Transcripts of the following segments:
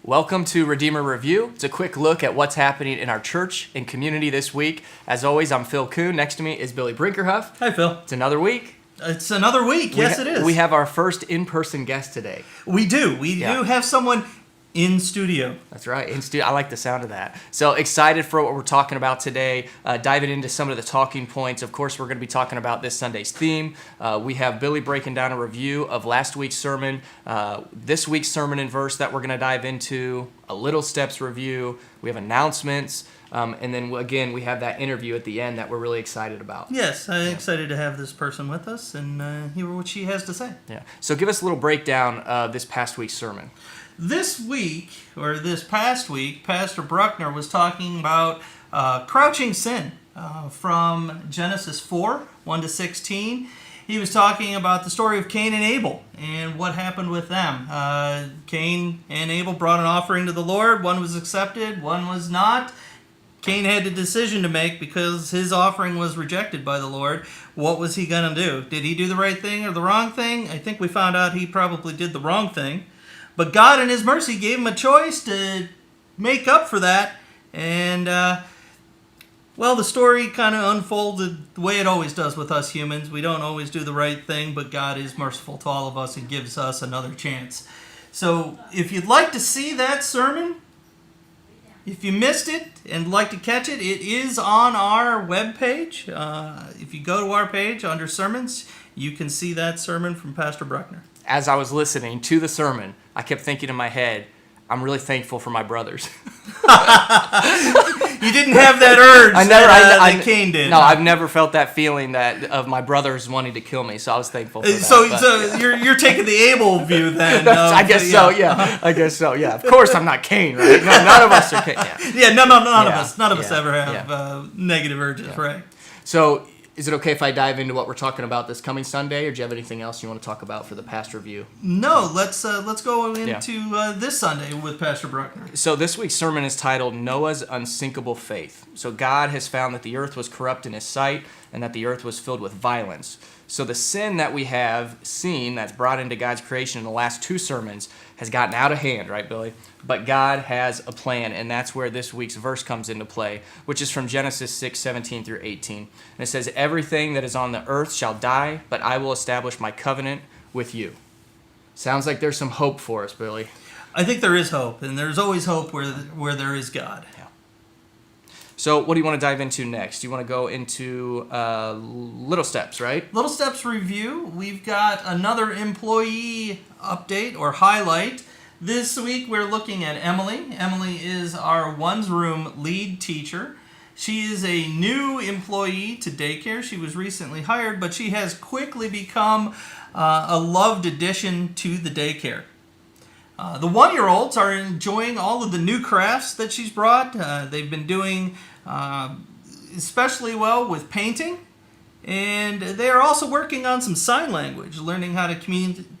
Welcome to Redeemer Review. It's a quick look at what's happening in our church and community this week. As always, I'm Phil Kuhn. Next to me is Billy Brinkerhuff. Hi, Phil. It's another week. It's another week. Yes, it is. We have our first in-person guest today. We do. We do have someone in studio. That's right. In studio. I like the sound of that. So excited for what we're talking about today. Diving into some of the talking points. Of course, we're going to be talking about this Sunday's theme. We have Billy breaking down a review of last week's sermon, this week's sermon and verse that we're going to dive into, a LittleSteps review. We have announcements. And then, again, we have that interview at the end that we're really excited about. Yes, I'm excited to have this person with us and hear what she has to say. Yeah. So give us a little breakdown of this past week's sermon. This past week, Pastor Bruckner was talking about crouching sin from Genesis 4, 1 to 16. He was talking about the story of Cain and Abel and what happened with them. Cain and Abel brought an offering to the Lord. One was accepted, one was not. Cain had a decision to make because his offering was rejected by the Lord. What was he going to do? Did he do the right thing or the wrong thing? I think we found out he probably did the wrong thing. But God in his mercy gave him a choice to make up for that. And, the story kind of unfolded the way it always does with us humans. We don't always do the right thing, but God is merciful to all of us and gives us another chance. So if you'd like to see that sermon, if you missed it and like to catch it, it is on our webpage. If you go to our page under sermons, you can see that sermon from Pastor Bruckner. As I was listening to the sermon, I kept thinking in my head, I'm really thankful for my brothers. You didn't have that urge that Cain did. No, I've never felt that feeling of my brothers wanting to kill me, so I was thankful for that. So you're taking the Abel view then. I guess so, yeah. I guess so, yeah. Of course I'm not Cain, right? No, none of us are Cain. Yeah, none of us. None of us ever have negative urges, right? So, is it okay if I dive into what we're talking about this coming Sunday, or do you have anything else you want to talk about for the past review? No, let's go into this Sunday with Pastor Bruckner. So this week's sermon is titled Noah's Unsinkable Faith. So God has found that the earth was corrupt in his sight and that the earth was filled with violence. So the sin that we have seen that's brought into God's creation in the last two sermons has gotten out of hand, right, Billy? But God has a plan, and that's where this week's verse comes into play, which is from Genesis 6, 17 through 18. And it says, "Everything that is on the earth shall die, but I will establish my covenant with you." Sounds like there's some hope for us, Billy. I think there is hope, and there's always hope where there is God. Yeah. So what do you want to dive into next? You want to go into LittleSteps, right? LittleSteps review. We've got another employee update or highlight. This week we're looking at Emily. Emily is our one's room lead teacher. She is a new employee to daycare. She was recently hired, but she has quickly become a loved addition to the daycare. The one-year-olds are enjoying all of the new crafts that she's brought. They've been doing especially well with painting. And they are also working on some sign language, learning how to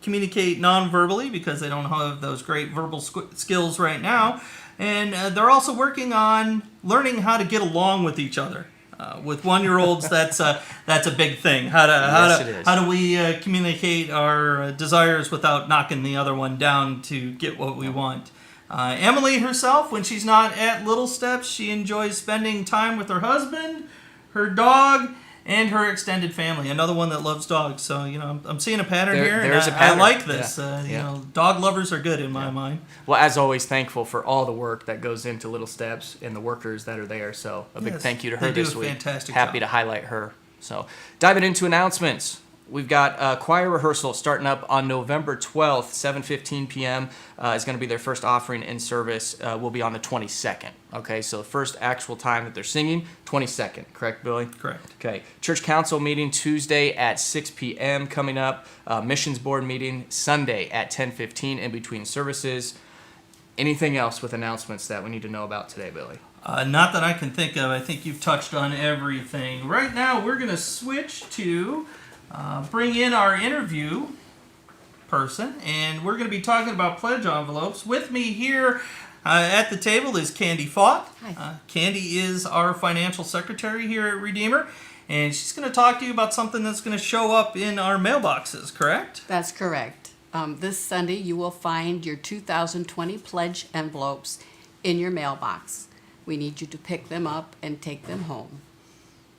communicate non-verbally because they don't have those great verbal skills right now. And they're also working on learning how to get along with each other. With one-year-olds, that's a big thing. How do we communicate our desires without knocking the other one down to get what we want? Emily herself, when she's not at LittleSteps, she enjoys spending time with her husband, her dog, and her extended family. Another one that loves dogs. So, I'm seeing a pattern here. There's a pattern. I like this. Dog lovers are good in my mind. Well, as always, thankful for all the work that goes into LittleSteps and the workers that are there. So a big thank you to her this week. Fantastic Happy to highlight her. So diving into announcements. We've got a choir rehearsal starting up on November 12th, 7:15 p.m. Is going to be their first offering in service. Will be on the 22nd. Okay, so the first actual time that they're singing, 22nd. Correct, Billy? Correct. Okay. Church council meeting Tuesday at 6 p.m. coming up. Missions board meeting Sunday at 10:15 in between services. Anything else with announcements that we need to know about today, Billy? Not that I can think of. I think you've touched on everything. Right now, we're going to switch to bring in our interview person, and we're going to be talking about pledge envelopes. With me here at the table is Candy Fott. Hi. Candy is our financial secretary here at Redeemer, and she's going to talk to you about something that's going to show up in our mailboxes, correct? That's correct. This Sunday, you will find your 2020 pledge envelopes in your mailbox. We need you to pick them up and take them home.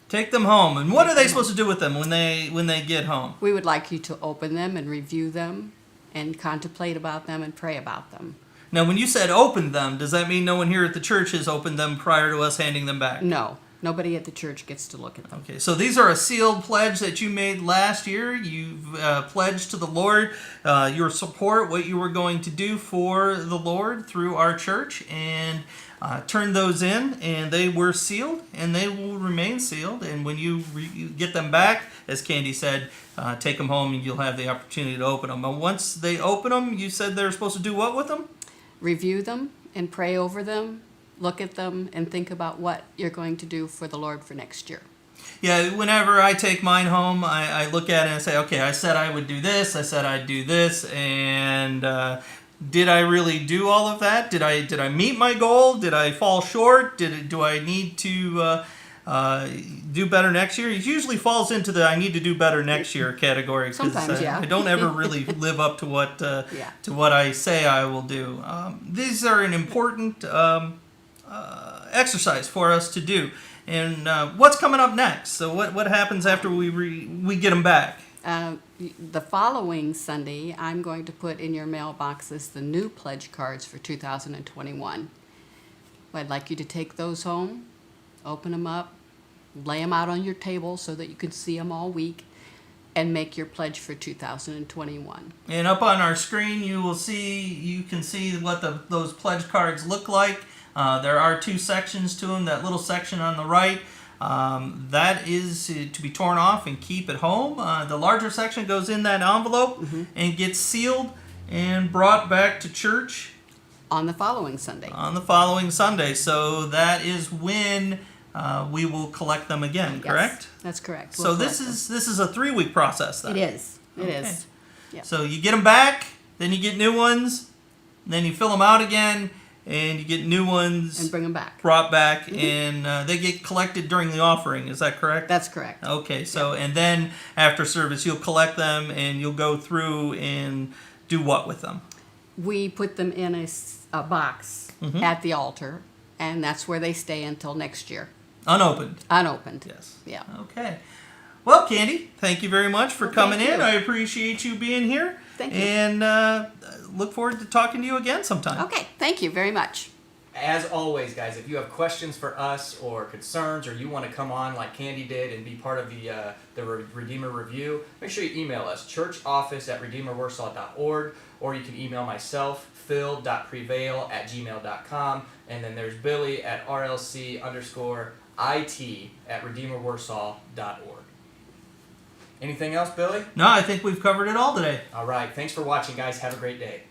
Take them home. And what are they supposed to do with them when they get home? We would like you to open them and review them and contemplate about them and pray about them. Now, when you said open them, does that mean no one here at the church has opened them prior to us handing them back? No, nobody at the church gets to look at them. Okay, so these are a sealed pledge that you made last year. You've pledged to the Lord your support, what you were going to do for the Lord through our church, and turned those in, and they were sealed, and they will remain sealed. And when you get them back, as Candy said, take them home, and you'll have the opportunity to open them. And once they open them, you said they're supposed to do what with them? Review them and pray over them, look at them, and think about what you're going to do for the Lord for next year. Yeah, whenever I take mine home, I look at it and say, okay, I said I would do this, I said I'd do this, and did I really do all of that? Did I meet my goal? Did I fall short? Do I need to do better next year? It usually falls into the I need to do better next year category. Sometimes, yeah. I don't ever really live up to what I say I will do. These are an important exercise for us to do. And what's coming up next? So what happens after we get them back? The following Sunday, I'm going to put in your mailboxes the new pledge cards for 2021. I'd like you to take those home, open them up, lay them out on your table so that you can see them all week, and make your pledge for 2021. And up on our screen, you can see what those pledge cards look like. There are two sections to them. That little section on the right, that is to be torn off and keep at home. The larger section goes in that envelope and gets sealed and brought back to church on the following Sunday. So that is when we will collect them again, correct? Yes, that's correct. So this is a 3-week process then? It is. It is. Yeah. So you get them back, then you get new ones, then you fill them out again, and you get new ones and bring them back, brought back, and they get collected during the offering. Is that correct? That's correct. Okay, so and then after service, you'll collect them and you'll go through and do what with them? We put them in a box at the altar, and that's where they stay until next year. Unopened. Unopened. Yes. Yeah. Okay. Well, Candy, thank you very much for coming in. I appreciate you being here. Thank you. And look forward to talking to you again sometime. Okay. Thank you very much. As always, guys, if you have questions for us or concerns, or you want to come on like Candy did and be part of the Redeemer Review, make sure you email us, churchoffice@redeemerwarsaw.org, or you can email myself, phil.prevail@gmail.com, and then there's Billy at rlc_it@redeemerwarsaw.org. Anything else, Billy? No, I think we've covered it all today. All right. Thanks for watching, guys. Have a great day.